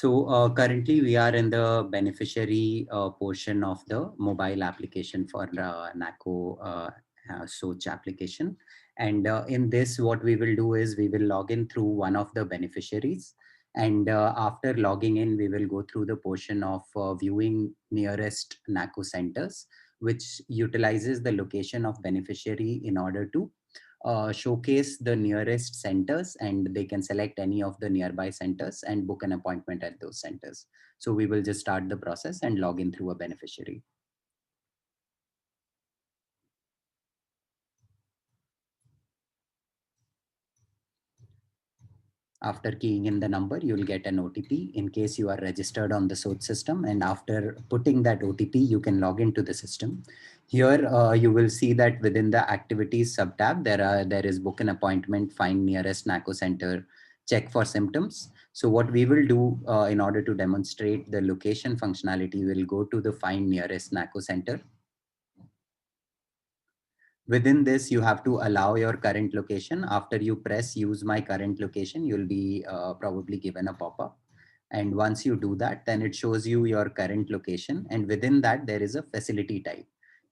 Currently we are in the beneficiary portion of the mobile application for NACO Soch application. And in this, what we will do is we will log in through one of the beneficiaries. And after logging in, we will go through the portion of viewing nearest NACO centers, which utilizes the location of beneficiary in order to showcase the nearest centers, and they can select any of the nearby centers and book an appointment at those centers. So we will just start the process and log in through a beneficiary. After keying in the number, you will get an OTP in case you are registered on the SOAT system. And after putting that OTP, you can log into the system. Here, you will see that within the activities sub-tab, there is book an appointment, find nearest NACO center, check for symptoms. So what we will do in order to demonstrate the location functionality, we'll go to the find nearest NACO center. Within this, you have to allow your current location. After you press use my current location, you'll be probably given a pop-up. And once you do that, then it shows you your current location. And within that, there is a facility type.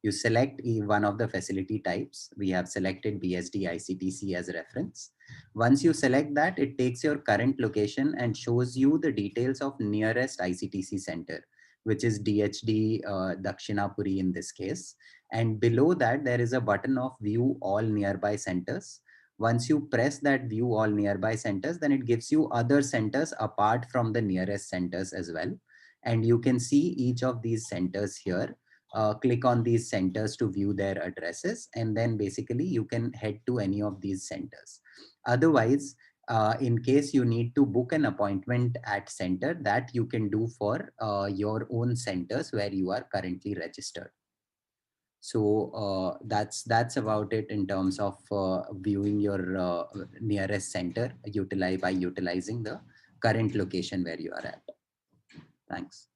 You select one of the facility types. We have selected BSD ICTC as a reference. Once you select that, it takes your current location and shows you the details of nearest ICTC center, which is DHD Dakshinapuri in this case. And below that, there is a button of view all nearby centers. Once you press that view all nearby centers, then it gives you other centers apart from the nearest centers as well. And you can see each of these centers here. Click on these centers to view their addresses, and then basically you can head to any of these centers. Otherwise, in case you need to book an appointment at center, that you can do for your own centers where you are currently registered. So that's about it in terms of viewing your nearest center by utilizing the current location where you are at. Thanks.